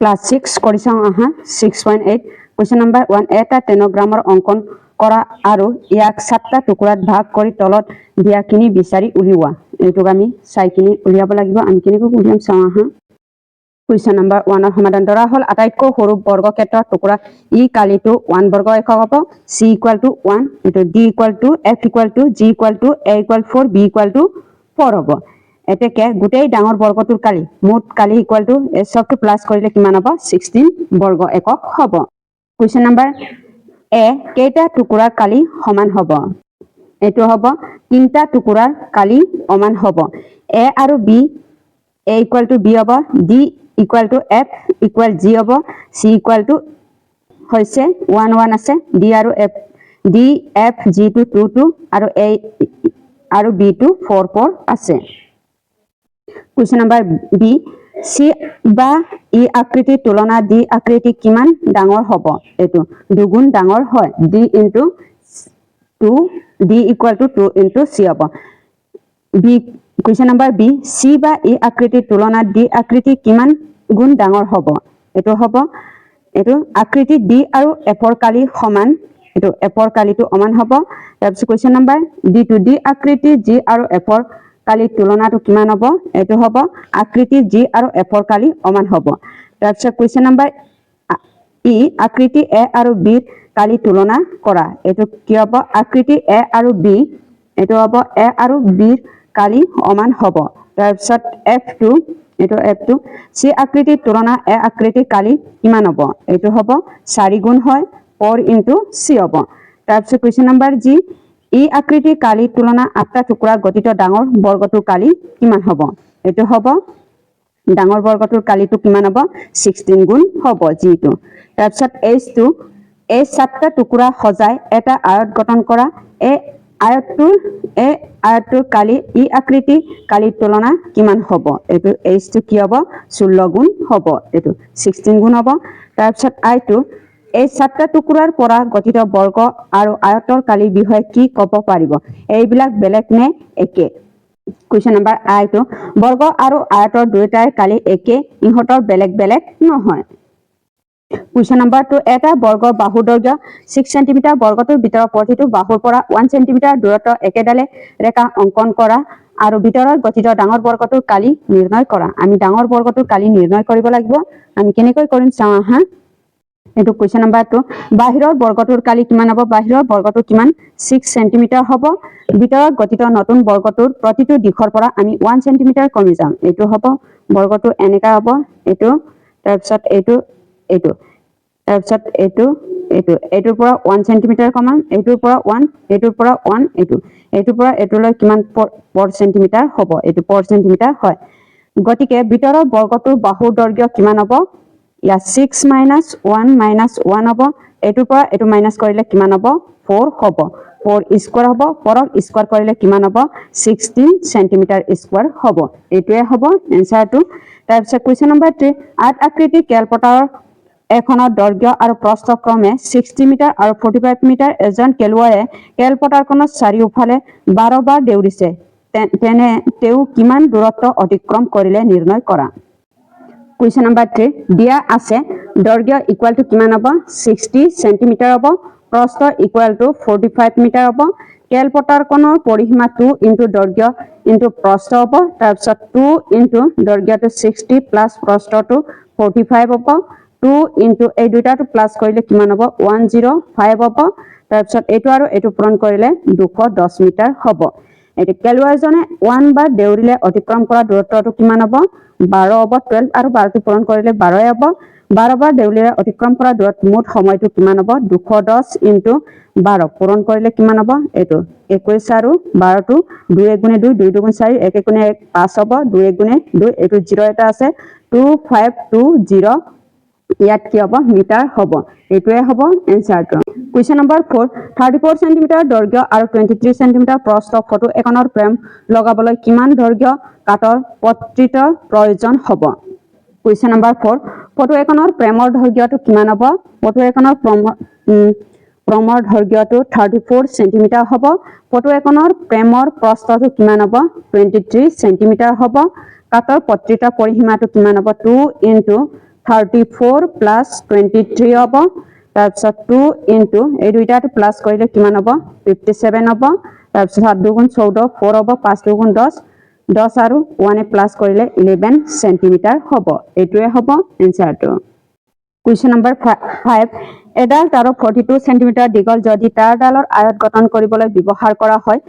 class 6 কৰি চাওঁ আহা 6.8 question number 1 এটা টেনোগ্ৰামৰ অঙ্কন কৰা আৰু ইয়াক 7টা টুকুৰাত ভাগ কৰি তলত দিয়াখিনি বিচাৰি উলিওৱা এইটোক আমি চাইকিনি উলিয়াব লাগিব আমি কেনেকৈ উলিয়াম চাওঁ আহা question number 1 ৰ সমাধান ধৰা হল আটাইতকৈ সৰু বৰ্গক্ষেত্ৰৰ টুকুৰা ই কালিটো 1 বৰ্গ একক হ'ব c = 1 এটো d = f = g = a = 4 b = 4 হ'ব এতেকে গোটেই ডাঙৰ বৰ্গটোৰ কালি মুঠ কালি = এই সবটো প্লাস কৰিলে কিমান হ'ব 16 বৰ্গ একক হ'ব question number a কেইটা টুকুৰাৰ কালি সমান হ'ব এটো হ'ব তিনটা টুকুৰাৰ কালি সমান হ'ব a আৰু b a = b হ'ব d = f = g হ'ব c = হৈছে 1 1 আছে d আৰু f d f g to 2 2 আৰু a আৰু b to 4 4 আছে question number b c বা ই আকৃতিৰ তুলনাত d আকৃতি কিমান ডাঙৰ হ'ব এটো দুগুণ ডাঙৰ হয় d * 2 d = 2 * c হ'ব b question number b c বা ই আকৃতিৰ তুলনাত d আকৃতি কিমান গুণ ডাঙৰ হ'ব এটো হ'ব এটো আকৃতি d আৰু f ৰ কালি সমান এটো f ৰ কালিটো সমান হ'ব তাৰপিছত question number d to d আকৃতি g আৰু f ৰ কালি তুলনাটো কিমান হ'ব এটো হ'ব আকৃতি g আৰু f ৰ কালি সমান হ'ব তাৰপিছত question number e আকৃতি a আৰু b ৰ কালি তুলনা কৰা এটো কি হ'ব আকৃতি a আৰু b এটো হ'ব a আৰু b ৰ কালি সমান হ'ব তাৰপিছত f2 এটো f2 c আকৃতিৰ তুলনা a আকৃতিৰ কালি কিমান হ'ব এটো হ'ব 4 গুণ হয় 4 * c হ'ব তাৰপিছত question number g ই আকৃতিৰ কালিৰ তুলনা 8টা টুকুৰা গঠিত ডাঙৰ বৰ্গটোৰ কালি কিমান হ'ব এটো হ'ব ডাঙৰ বৰ্গটোৰ কালিটো কিমান হ'ব 16 গুণ হ'ব g2 তাৰপিছত h2 এই 7টা টুকুৰা সজাই এটা আয়ত গঠন কৰা এই আয়তটোৰ কালি ই আকৃতি কালিৰ তুলনা কিমান হ'ব এটো h2 কি হ'ব 16 গুণ হ'ব এটো 16 গুণ হ'ব তাৰপিছত i2 এই 7টা টুকুৰাৰ পৰা গঠিত বৰ্গ আৰু আয়তৰ কালিৰ বিষয়ে কি ক'ব পাৰিব এইবিলাক বেলেগ নে একে question number i2 বৰ্গ আৰু আয়তৰ দুয়োটাৰ কালি একে ইহঁতৰ বেলেগ বেলেগ নহয় question number 2 এটা বৰ্গ বাহুৰ দৈৰ্ঘ্য 6 cm বৰ্গটোৰ ভিতৰৰ প্ৰতিটো বাহুৰ পৰা 1 cm দূৰত্ব একেডালে ৰেখা অঙ্কন কৰা আৰু ভিতৰৰ গঠিত ডাঙৰ বৰ্গটোৰ কালি নিৰ্ণয় কৰা আমি ডাঙৰ বৰ্গটোৰ কালি নিৰ্ণয় কৰিব লাগিব আমি কেনেকৈ কৰিম চাওঁ আহা এটো question number 2 বাহিৰৰ বৰ্গটোৰ কালি কিমান হ'ব বাহিৰৰ বৰ্গটো কিমান 6 cm হ'ব ভিতৰত গঠিত নতুন বৰ্গটোৰ প্ৰতিটো দিশৰ পৰা আমি 1 cm কমি যাম এটো হ'ব বৰ্গটো এনেকা হ'ব এটো তাৰপিছত এটো তাৰপিছত এটোৰ পৰা 1 cm কমাম এটোৰ পৰা 1 এটোৰ পৰা 1 এটোৰ পৰা এটোলৈ কিমান per centimeter হ'ব এটো per centimeter হয় গতিকে ভিতৰৰ বৰ্গটোৰ বাহুৰ দৈৰ্ঘ্য কিমান হ'ব ইয়া 6 - 1 - 1 হ'ব এটোৰ পৰা এটো মাইনাস কৰিলে কিমান হ'ব 4 হ'ব 4 স্কয়াৰ হ'ব 4 ক স্কয়াৰ কৰিলে কিমান হ'ব 16 centimeter স্কয়াৰ হ'ব এটোৱে হ'ব এনসাৰটো তাৰপিছত question number 3 আঠ আকৃতি কেলপটাৰৰ এখনৰ দৈৰ্ঘ্য আৰু প্ৰস্থ ক্ৰমে 60 মিটাৰ আৰু 45 মিটাৰ এজন খেলুৱৈয়ে কেলপটাৰখনৰ চাৰিওফালে 12 বাৰ দৌৰিছে তেনে তেও কিমান দূৰত্ব অতিক্ৰম কৰিলে নিৰ্ণয় কৰা question number 3 দিয়া আছে দৈৰ্ঘ্য ইকুয়াল টু কিমান হ'ব 60 সেন্টিমিটাৰ হ'ব প্ৰস্থ ইকুয়াল টু 45 মিটাৰ হ'ব কেলপটাৰখনৰ পৰিসীমা 2 * দৈৰ্ঘ্য * প্ৰস্থ হ'ব তাৰপিছত 2 * দৈৰ্ঘ্যটো 60 প্লাস প্ৰস্থটো 45 হ'ব 2 * এই দুটাটো প্লাস কৰিলে কিমান হ'ব 105 হ'ব তাৰপিছত এটো আৰু এটো পূৰণ কৰিলে 210 মিটাৰ হ'ব এটো খেলুৱৈজনে 1 বাৰ দৌৰিলে অতিক্ৰম কৰা দূৰত্বটো কিমান হ'ব 12 হ'ব 12 আৰু 12 টো পূৰণ কৰিলে 12 হ'ব 12 বাৰ দৌৰিলে অতিক্ৰম কৰা দূৰত্ব মুঠ সময়টো কিমান হ'ব 210 * 12 পূৰণ কৰিলে কিমান হ'ব এটো 21 আৰু 12 টো 2 * 2 2 * 2 = 4 1 * 1 5 হ'ব 2 * 1 2 এটো 0 এটা আছে 2520 ইয়াত কি হ'ব মিটাৰ হ'ব এটোৱে হ'ব এনসাৰটো question number 4 34 cm দৈৰ্ঘ্য আৰু 23 cm প্ৰস্থ ফটো এখনৰ ফ্ৰেম লগাবলৈ কিমান দৈৰ্ঘ্য কাটৰ পত্ৰিতৰ প্ৰয়োজন হ'ব question number 4 ফটো এখনৰ ফ্ৰেমৰ দৈৰ্ঘ্যটো কিমান হ'ব ফটো এখনৰ ফ্ৰেমৰ দৈৰ্ঘ্যটো 34 cm হ'ব ফটো এখনৰ ফ্ৰেমৰ প্ৰস্থটো কিমান হ'ব 23 cm হ'ব কাটৰ পত্ৰিতৰ পৰিসীমাটো কিমান হ'ব 2 * 34 প্লাস 23 হ'ব তাৰপিছত 2 ইনটু এই দুইটাটো প্লাস কৰিলে কিমান হ'ব 57 হ'ব তাৰপিছত 7 দুগুণ 14 4 হ'ব 5 দুগুণ 10 10 আৰু 1 এ প্লাস কৰিলে 11 সেন্টিমিটাৰ হ'ব এইটোৱে হ'ব এনসাৰটো কুৱেশ্যন নম্বৰ 5 এডাল তাৰৰ 42 সেন্টিমিটাৰ দীঘল যদি তাঁৰডালৰ আয়ত গঠন কৰিবলৈ ব্যৱহাৰ কৰা হয়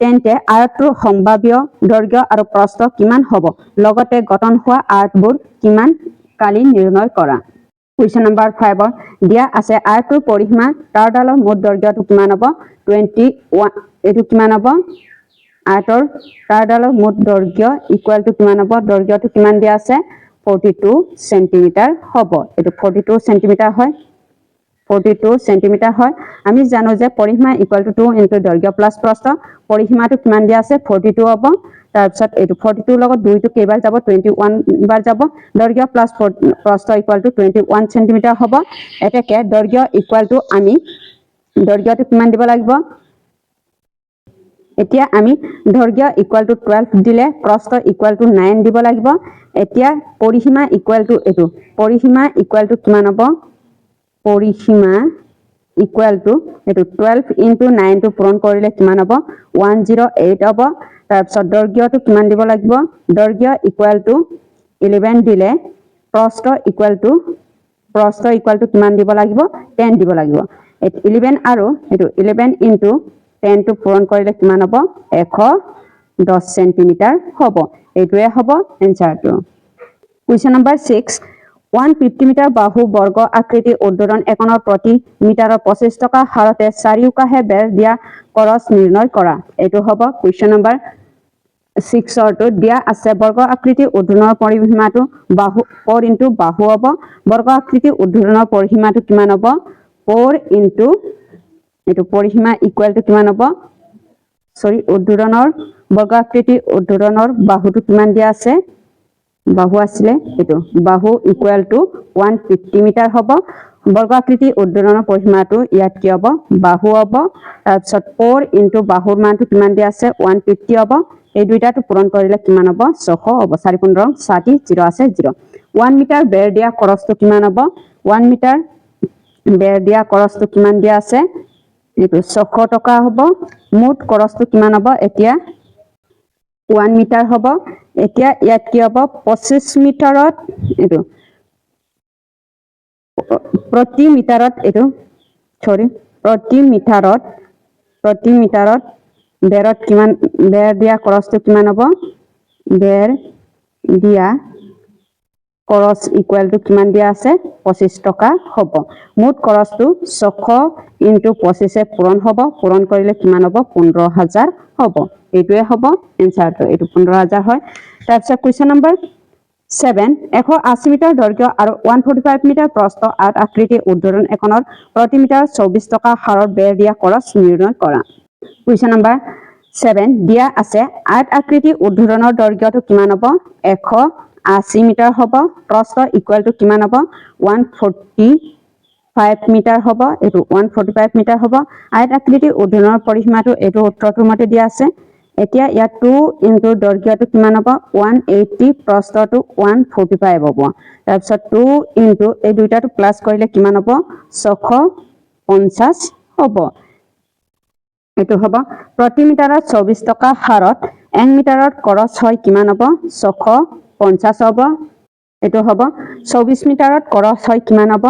তেন্তে আয়তটোৰ সম্ভাৱ্য দৈৰ্ঘ্য আৰু প্ৰস্থ কিমান হ'ব লগতে গঠন হোৱা আয়তবোৰ কিমান কালি নিৰ্ণয় কৰা কুৱেশ্যন নম্বৰ 5 দিয়া আছে আয়তটোৰ পৰিসীমা তাঁৰডালৰ মুঠ দৈৰ্ঘ্যটো কিমান হ'ব 21 এটো কিমান হ'ব আয়তৰ তাঁৰডালৰ মুঠ দৈৰ্ঘ্য ইকুৱেল টু কিমান হ'ব দৈৰ্ঘ্যটো কিমান দিয়া আছে 42 সেন্টিমিটাৰ হ'ব এটো 42 সেন্টিমিটাৰ হয় 42 সেন্টিমিটাৰ হয় আমি জানো যে পৰিসীমা ইকুৱেল টু 2 ইনটু দৈৰ্ঘ্য প্লাস প্ৰস্থ পৰিসীমাটো কিমান দিয়া আছে 42 হ'ব তাৰপিছত এটো 42 লগত 2 টো কেইবাৰ যাব 21 বাৰ যাব দৈৰ্ঘ্য প্লাস প্ৰস্থ ইকুৱেল টু 21 সেন্টিমিটাৰ হ'ব এটাকে দৈৰ্ঘ্য ইকুৱেল টু আমি দৈৰ্ঘ্যটো কিমান দিব লাগিব এতিয়া আমি দৈৰ্ঘ্য ইকুৱেল টু 12 দিলে প্ৰস্থ ইকুৱেল টু 9 দিব লাগিব এতিয়া পৰিসীমা ইকুৱেল টু এটো পৰিসীমা ইকুৱেল টু কিমান হ'ব পৰিসীমা ইকুৱেল টু এটো 12 ইনটু 9 টো পূৰণ কৰিলে কিমান হ'ব 108 হ'ব তাৰপিছত দৈৰ্ঘ্যটো কিমান দিব লাগিব দৈৰ্ঘ্য ইকুৱেল টু 11 দিলে প্ৰস্থ ইকুৱেল টু কিমান দিব লাগিব 10 দিব লাগিব 11 আৰু এটো 11 ইনটু 10 টো পূৰণ কৰিলে কিমান হ'ব 110 সেন্টিমিটাৰ হ'ব এইটোৱে হ'ব এনসাৰটো কুৱেশ্যন নম্বৰ 6 150 মিটাৰ বাহু বৰ্গ আকৃতি উদ্ধৰণ একনৰ প্ৰতি মিটাৰৰ 25 টকা হাৰতে চাৰিওকাষে বেৰ দিয়া খৰচ নিৰ্ণয় কৰা এইটো হ'ব কুৱেশ্যন নম্বৰ 6 টো দিয়া আছে বৰ্গ আকৃতি উদ্ধৰণৰ পৰিসীমাটো বাহু 4 ইনটু বাহু হ'ব বৰ্গ আকৃতি উদ্ধৰণৰ পৰিসীমাটো কিমান হ'ব 4 ইনটু এটো পৰিসীমা ইকুৱেল টু কিমান হ'ব সৰি উদ্ধৰণৰ বৰ্গ আকৃতি উদ্ধৰণৰ বাহুটো কিমান দিয়া আছে বাহু আছিলে এটো বাহু ইকুৱেল টু 150 মিটাৰ হ'ব বৰ্গ আকৃতি উদ্ধৰণৰ পৰিসীমাটো ইয়াত কি হ'ব বাহু হ'ব তাৰপিছত 4 ইনটু বাহুৰ মানটো কিমান দিয়া আছে 150 হ'ব এই দুইটাটো পূৰণ কৰিলে কিমান হ'ব 600 হ'ব 4 15 60 0 আছে 0 1 মিটাৰ বেৰ দিয়া খৰচটো কিমান হ'ব 1 মিটাৰ বেৰ দিয়া খৰচটো কিমান দিয়া আছে এটো 600 টকা হ'ব মুঠ খৰচটো কিমান হ'ব এতিয়া 1 মিটাৰ হ'ব এতিয়া ইয়াত কি হ'ব 25 মিটাৰত এটো প্ৰতি মিটাৰত এটো সৰি প্ৰতি মিটাৰত বেৰত কিমান বেৰ দিয়া খৰচটো কিমান হ'ব বেৰ দিয়া খৰচ ইকুৱেল টু কিমান দিয়া আছে 25 টকা হ'ব মুঠ খৰচটো 600 ইনটু 25 এ পূৰণ হ'ব পূৰণ কৰিলে কিমান হ'ব 15000 হ'ব এইটোৱে হ'ব এনসাৰটো এটো 15000 হয় তাৰপিছত কুৱেশ্যন নম্বৰ 7 180 মিটাৰ দৈৰ্ঘ্য আৰু 145 মিটাৰ প্ৰস্থ আয়ত আকৃতি উদ্ধৰণ একনৰ প্ৰতি মিটাৰ 24 টকা হাৰত বেৰ দিয়া খৰচ নিৰ্ণয় কৰা কুৱেশ্যন নম্বৰ 7 দিয়া আছে আয়ত আকৃতি উদ্ধৰণৰ দৈৰ্ঘ্যটো কিমান হ'ব 180 মিটাৰ হ'ব প্ৰস্থ ইকুৱেল টু কিমান হ'ব 145 মিটাৰ হ'ব এটো 145 মিটাৰ হ'ব আয়ত আকৃতি উদ্ধৰণৰ পৰিসীমাটো এটো উত্তৰটোৰ মতে দিয়া আছে এতিয়া ইয়াত 2 ইনটু দৈৰ্ঘ্যটো কিমান হ'ব 180 প্ৰস্থটো 145 হ'ব তাৰপিছত 2 ইনটু এই দুইটাটো প্লাস কৰিলে কিমান হ'ব 650 হ'ব এটো হ'ব প্ৰতি মিটাৰত 24 টকা হাৰত 1 মিটাৰত খৰচ হয় কিমান হ'ব 650 হ'ব এটো হ'ব 24 মিটাৰত খৰচ হয় কিমান হ'ব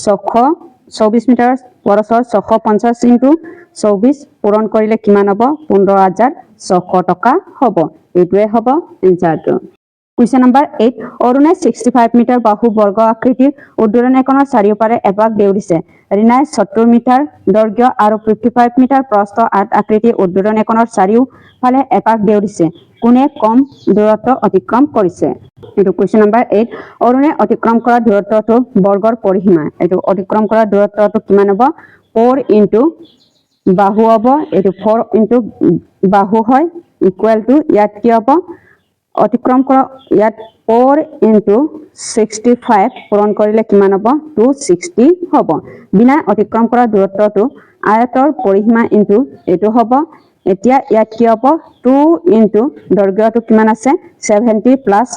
24 মিটাৰত খৰচ হয় 650 ইনটু 24 পূৰণ কৰিলে কিমান হ'ব 15600 টকা হ'ব এইটোৱে হ'ব এনসাৰটো কুৱেশ্যন নম্বৰ 8 অৰুণে 65 মিটাৰ বাহু বৰ্গ আকৃতিৰ উদ্ধৰণ একনৰ চাৰিওপাৰে এপাক দেউৰিছে ৰিনাই 70 মিটাৰ দৈৰ্ঘ্য আৰু 55 মিটাৰ প্ৰস্থ আয়ত আকৃতি উদ্ধৰণ একনৰ চাৰিওফালে এপাক দেউৰিছে কোনে কম দূৰত্ব অতিক্ৰম কৰিছে এটো কুৱেশ্যন নম্বৰ 8 অৰুণে অতিক্ৰম কৰা দূৰত্বটো বৰ্গৰ পৰিসীমা এটো অতিক্ৰম কৰা দূৰত্বটো কিমান হ'ব 4 ইনটু বাহু হ'ব এটো 4 ইনটু বাহু হয় ইকুৱেল টু ইয়াত কি হ'ব অতিক্ৰম কৰা ইয়াত 4 ইনটু 65 পূৰণ কৰিলে কিমান হ'ব 260 হ'ব বিনা অতিক্ৰম কৰা দূৰত্বটো আয়তৰ পৰিসীমা ইনটু এটো হ'ব এতিয়া ইয়াত কি হ'ব 2 ইনটু দৈৰ্ঘ্যটো কিমান আছে 70 প্লাস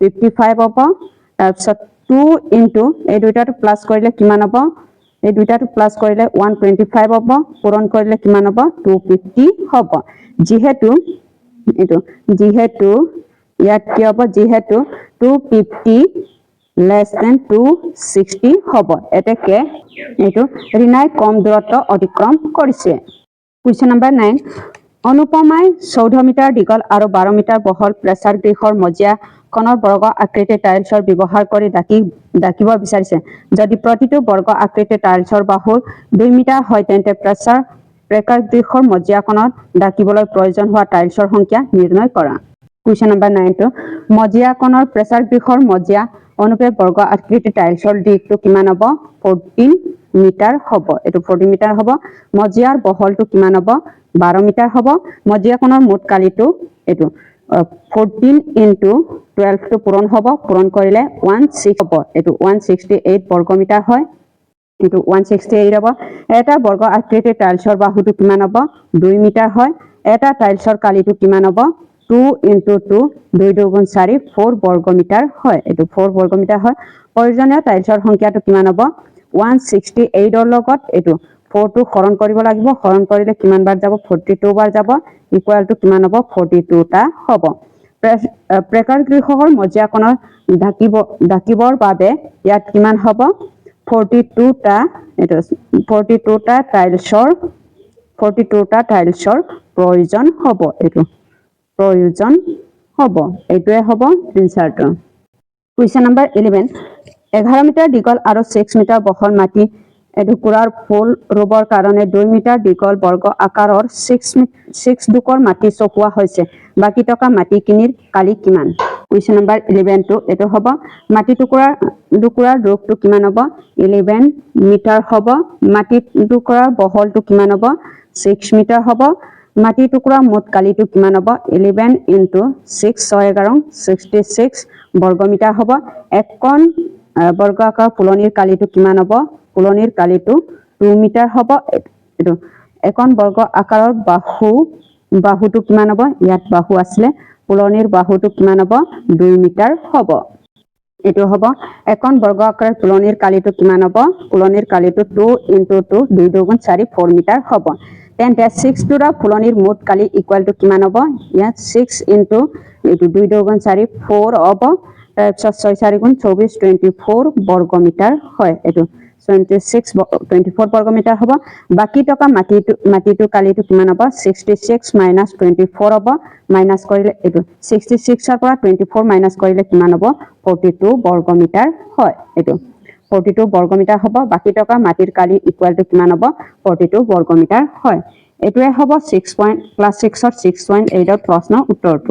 55 হ'ব তাৰপিছত 2 ইনটু এই দুইটাটো প্লাস কৰিলে কিমান হ'ব এই দুইটাটো প্লাস কৰিলে 125 হ'ব পূৰণ কৰিলে কিমান হ'ব 250 হ'ব যেহেতু ইয়াত কি হ'ব যেহেতু 250 less than 260 হ'ব এতেকে এইটো ৰিনাই কম দূৰত্ব অতিক্ৰম কৰিছে কুৱেশ্যন নম্বৰ 9 অনুপমাই 14 মিটাৰ দীঘল আৰু 12 মিটাৰ বহল প্ৰেছাৰ গৃহৰ মজিয়া কোণৰ বৰ্গ আকৃতিৰ টাইলছৰ ব্যৱহাৰ কৰি দাকিব বিচাৰিছে যদি প্ৰতিটো বৰ্গ আকৃতিৰ টাইলছৰ বাহু 2 মিটাৰ হয় তেন্তে প্ৰেছাৰ গৃহৰ মজিয়া কোণত দাকিবলৈ প্ৰয়োজন হোৱা টাইলছৰ সংখ্যা নিৰ্ণয় কৰা কুৱেশ্যন নম্বৰ 9 টো মজিয়া কোণৰ প্ৰেছাৰ গৃহৰ মজিয়া অনুপে বৰ্গ আকৃতিৰ টাইলছৰ দিকটো কিমান হ'ব 14 মিটাৰ হ'ব এটো 14 মিটাৰ হ'ব মজিয়াৰ বহলটো কিমান হ'ব 12 মিটাৰ হ'ব মজিয়া কোণৰ মুঠ কালিটো এটো 14 into 12 টো পূৰণ হ'ব পূৰণ কৰিলে 16 হ'ব এটো 168 বৰ্গ মিটাৰ হয় এটো 168 হ'ব এটা বৰ্গ আকৃতিৰ টাইলছৰ বাহুটো কিমান হ'ব 2 মিটাৰ হয় এটা টাইলছৰ কালিটো কিমান হ'ব 2 into 2 2 দুগুণ 4 4 বৰ্গ মিটাৰ হয় এটো 4 বৰ্গ মিটাৰ হয় প্ৰয়োজনীয় টাইলছৰ সংখ্যাটো কিমান হ'ব 168 ৰ লগত এটো 4 টো হৰণ কৰিব লাগিব হৰণ কৰিলে কিমান বাৰ যাব 42 বাৰ যাব ইকুৱেল টু কিমান হ'ব 42 টা হ'ব প্ৰেকাৰ গৃহৰ মজিয়া কোণৰ দাকিবৰ বাবে ইয়াত কিমান হ'ব 42 টা টাইলছৰ প্ৰয়োজন হ'ব এইটোৱে হ'ব এনসাৰটো কুৱেশ্যন নম্বৰ 11 11 মিটাৰ দীঘল আৰু 6 মিটাৰ বহল মাটি এডুকুৰাৰ ফুল ৰুবৰ কাৰণে 2 মিটাৰ দীঘল বৰ্গ আকাৰৰ 6 ডুকৰ মাটি চহোৱা হৈছে বাকি টকা মাটিখিনিৰ কালি কিমান কুৱেশ্যন নম্বৰ 11 টো এটো হ'ব মাটি টুকুৰাৰ ৰূপটো কিমান হ'ব 11 মিটাৰ হ'ব মাটি টুকুৰাৰ বহলটো কিমান হ'ব 6 মিটাৰ হ'ব মাটি টুকুৰাৰ মুঠ কালিটো কিমান হ'ব 11 into 6 6 11 66 বৰ্গ মিটাৰ হ'ব একন বৰ্গ আকাৰ ফুলনিৰ কালিটো কিমান হ'ব ফুলনিৰ কালিটো 2 মিটাৰ হ'ব এটো একন বৰ্গ আকাৰৰ বাহুটো কিমান হ'ব ইয়াত বাহু আছিল ফুলনিৰ বাহুটো কিমান হ'ব 2 মিটাৰ হ'ব এটো হ'ব একন বৰ্গ আকাৰৰ ফুলনিৰ কালিটো কিমান হ'ব ফুলনিৰ কালিটো 2 into 2 2 দুগুণ 4 4 মিটাৰ হ'ব তেন্তে 6 দুৰা ফুলনিৰ মুঠ কালি ইকুৱেল টু কিমান হ'ব ইয়াত 6 into এটো 2 দুগুণ 4 4 হ'ব তাৰপিছত 6 4 গুণ 24 24 বৰ্গ মিটাৰ হয় এটো 24 বৰ্গ মিটাৰ হ'ব বাকি টকা মাটিটো কালিটো কিমান হ'ব 66 minus 24 হ'ব মাইনাস কৰিলে এটো 66 ৰ পৰা 24 মাইনাস কৰিলে কিমান হ'ব 42 বৰ্গ মিটাৰ হয় এটো 42 বৰ্গ মিটাৰ হ'ব বাকি টকা মাটিৰ কালি ইকুৱেল টু কিমান হ'ব 42 বৰ্গ মিটাৰ হয় এটোৱে হ'ব 6 ক্লাস 6 ৰ 6.8 ৰ প্ৰশ্নৰ উত্তৰটো